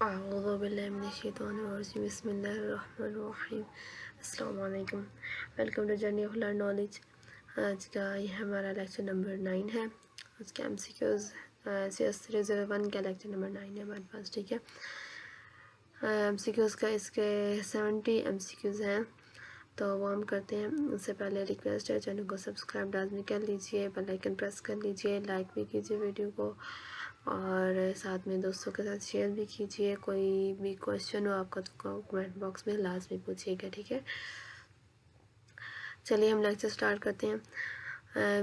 बिस्मिल्लाहिर्रहमानिर्रहीम। अस्सलाम वालेकुम। Welcome to journey of learn knowledge. आज का ये हमारा लेक्चर नंबर 9 है। आज का MCQs CS301 का लेक्चर नंबर 9 है हमारे पास, ठीक है। MCQs का इसके 70 MCQs हैं, तो वो हम करते हैं। उससे पहले रिक्वेस्ट है, चैनल को सब्सक्राइब लाजमी कर लीजिए, बेल आइकन प्रेस कर लीजिए, लाइक भी कीजिए वीडियो को, और साथ में दोस्तों के साथ शेयर भी कीजिए। कोई भी क्वेश्चन हो आपका तो कमेंट बॉक्स में लाजमी पूछिएगा, ठीक है। चलिए हम लेक्चर स्टार्ट करते हैं।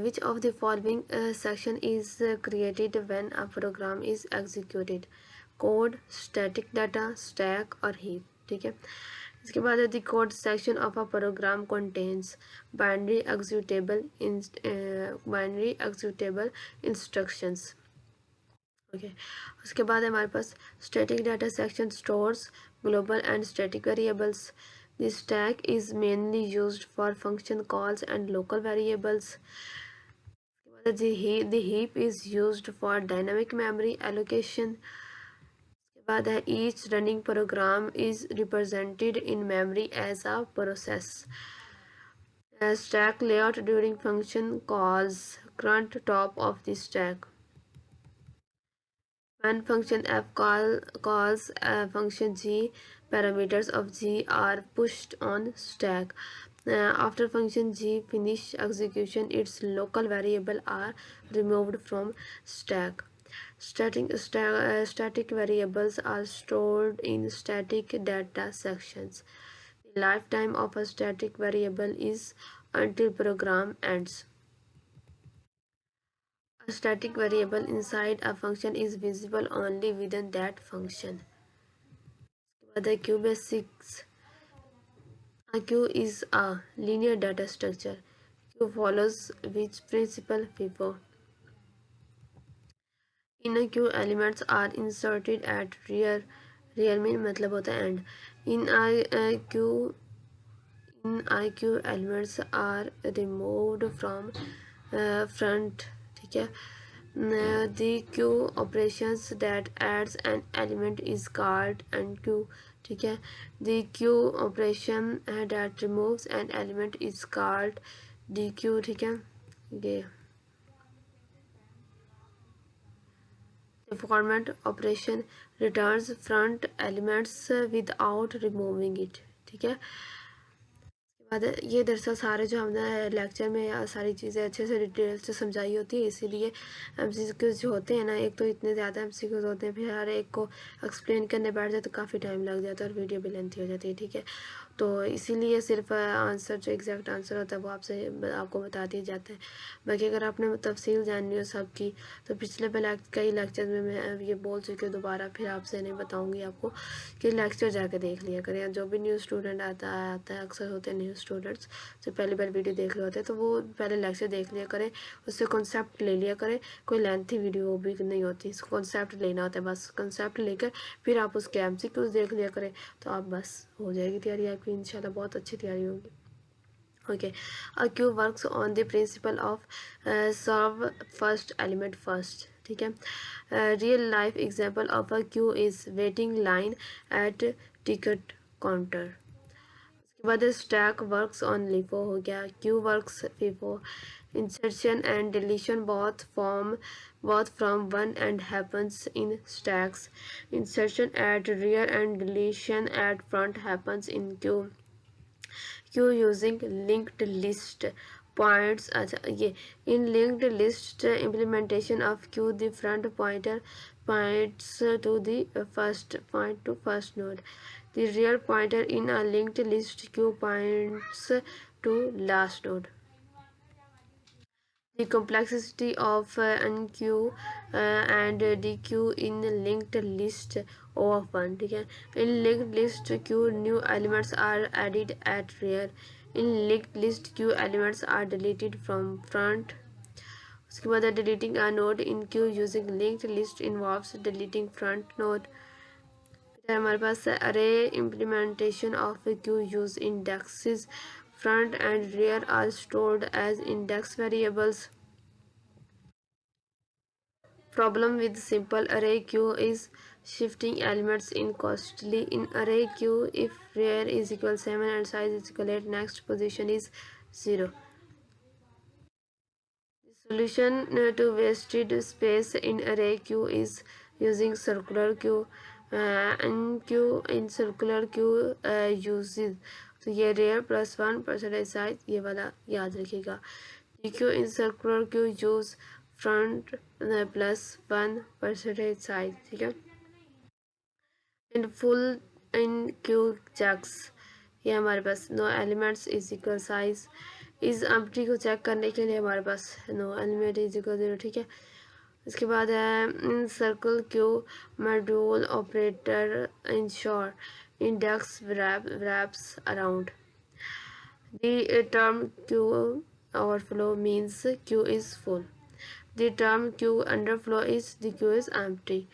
Which of the following section is created when a program is executed? Code, static data, stack और हीप, ठीक है। इसके बाद the code section of a program contains binary executable instructions, okay. उसके बाद हमारे पास static data section stores global and static variables. The stack is mainly used for function calls and local variables. The heap is used for dynamic memory allocation. उसके बाद है each running program is represented in memory as a process. Stack layout during function calls, current top of the stack. When function f calls function g, parameters of g are pushed on stack. After function g finish execution, its local variable are removed from stack. Static variables are stored in static data sections. The lifetime of a static variable is until program ends. A static variable inside a function is visible only within that function. The Q basics. A queue is a linear data structure. Q follows which principal FIFO? In a queue, elements are inserted at rear. Rear mean मतलब होता है end. In a queue, elements are removed from front, ठीक है। The queue operations that adds an element is called unqueue, ठीक है। The queue operation that removes an element is called dequeue, ठीक है। ये the format operation returns front elements without removing it, ठीक है। बाद ये दरअसल सारे जो हमने लेक्चर में सारी चीज़ें अच्छे से डिटेल से समझाई होती है, इसीलिए MCQs जो होते हैं ना, एक तो इतने ज़्यादा MCQs होते हैं, फिर हर एक को एक्सप्लेन करने बैठ जाए तो काफ़ी टाइम लग जाता है और वीडियो भी लेंथी हो जाती है, ठीक है। तो इसीलिए सिर्फ आंसर जो एग्जैक्ट आंसर होता है वो आपको बता दिए जाते हैं। बाकी अगर आपने तफसील जाननी हो सबकी तो पिछले कई लेक्चर में मैं ये बोल चुकी हूँ, दोबारा फिर आपसे नहीं बताऊँगी आपको कि लेक्चर जाके देख लिया करें। जो भी न्यू स्टूडेंट आता है अक्सर होते हैं न्यू स्टूडेंट्स जो पहली बार वीडियो देख रहे होते हैं, तो वो पहले लेक्चर देख लिया करें, उससे कॉन्सेप्ट ले लिया करें। कोई लेंथी वीडियो भी नहीं होती, कॉन्सेप्ट लेना होता है, बस कॉन्सेप्ट लेकर फिर आप उसके MCQs देख लिया करें, तो आप बस हो जाएगी तैयारी आपकी, इंशाल्लाह बहुत अच्छी तैयारी होगी। Okay, a queue works on the principle of serve first element first, ठीक है। Real life example of a queue is waiting line at ticket counter. उसके बाद stack works on LIFO हो गया, queue works FIFO. Insertion and deletion both from one and happens in stacks. Insertion at rear and deletion at front happens in queue. Queue using linked list points. अच्छा ये in linked list implementation of queue, the front pointer points to the first node. The rear pointer in a linked list queue points to last node. The complexity of unqueue and dequeue in linked list O of 1, ठीक है। In linked list queue, new elements are added at rear. In linked list queue, elements are deleted from front. उसके बाद deleting a node in queue using linked list involves deleting front node. फिर हमारे पास array implementation of queue use indexes. Front and rear are stored as index variables. Problem with simple array queue is shifting elements in costly in array q. If rear is equal 7 and size is equal 8, next position is 0. The solution to wasted space in array q is using circular q. And q in circular q uses, तो ये rear plus 1% size, ये वाला याद रखिएगा. q in circular q use front plus 1% size, ठीक है. In full in queue checks, ये हमारे पास no elements is equal size. इस एम्प्टी को चेक करने के लिए हमारे पास नो एलिमेंट इज इक्वल 0, ठीक है. इसके बाद है in circle queue module operator ensure index wraps around. The term q overflow means q is full. The term q underflow is the q is empty.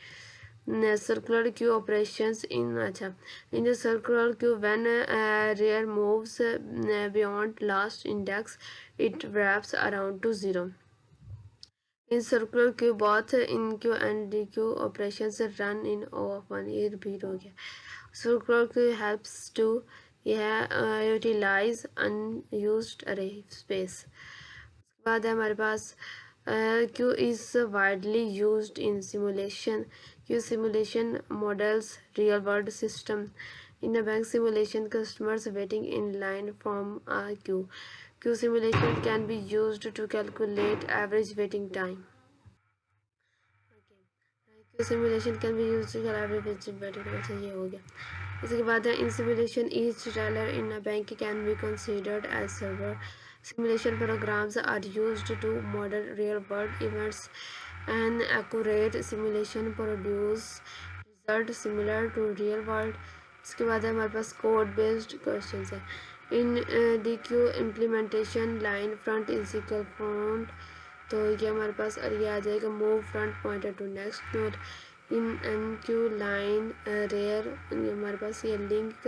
Circular queue operations in the circular queue, when rear moves beyond last index, it wraps around to 0. In circular queue, both in queue and dequeue operations run in O of 1. ये repeat हो गया. Circular queue helps to utilize unused array space. उसके बाद है हमारे पास Q is widely used in simulation. Q simulation models real world system. In a bank simulation, customers waiting in line form a queue. Q simulation can be used to calculate average waiting time. Q simulation can be used to calculate average waiting time. अच्छा ये हो गया. इसके बाद in simulation, each teller in a bank can be considered as server. Simulation programs are used to model real-world events. An accurate simulation produce results similar to real world. इसके बाद है हमारे पास code based questions है. In DQ implementation, line front is equal front, तो ये हमारे पास और ये आ जाएगा move front pointer to next node. In NQ line rear, ये हमारे पास ये link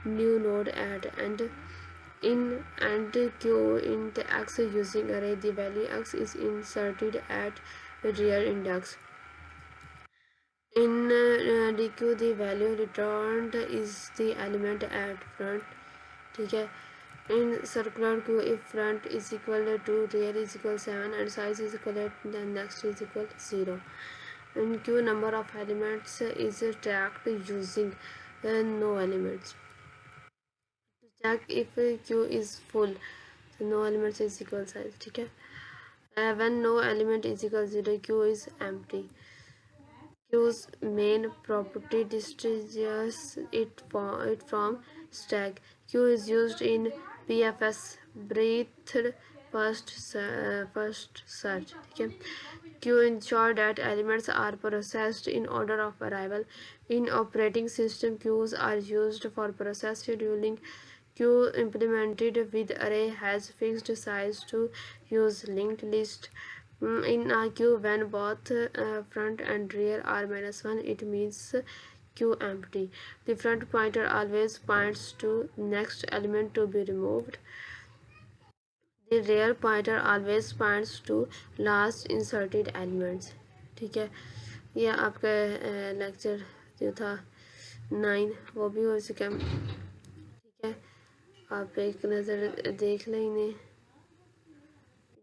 new node add. And in and q int x using array, the value x is inserted at rear index. In dq, the value returned is the element at front, ठीक है. In circular q, if front is equal to rear is equal 7 and size is equal to, then next is equal 0. In q, number of elements is tracked using no elements. To check if q is full, so no elements is equal size, ठीक है. When no element is equal 0, q is empty. Q's main property distinguishes it from stack. Q is used in PFS, breadth first search, ठीक है. Q ensure that elements are processed in order of arrival. In operating system, queues are used for process scheduling. Queue implemented with array has fixed size to use linked list. In a queue, when both front and rear are -1, it means queue empty. The front pointer always points to next element to be removed. The rear pointer always points to last inserted elements, ठीक है. यह आपका lecture जो था 9 वो भी हो चुका है, ठीक है. आप एक नज़र देख लें इन्हें,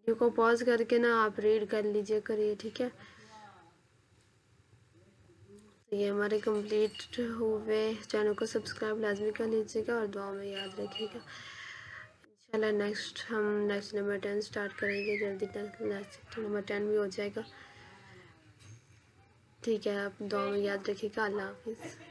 वीडियो को पॉज करके ना आप रीड कर लीजिए करिए, ठीक है. तो ये हमारे कंप्लीट हुए. चैनल को सब्सक्राइब लाजमी कर लीजिएगा और दुआ में याद रखिएगा. इंशाल्लाह नेक्स्ट नंबर 10 स्टार्ट करेंगे जल्दी. नेक्स्ट नंबर 10 भी हो जाएगा, ठीक है. आप दुआ में याद रखिएगा. अल्लाह हाफिज़.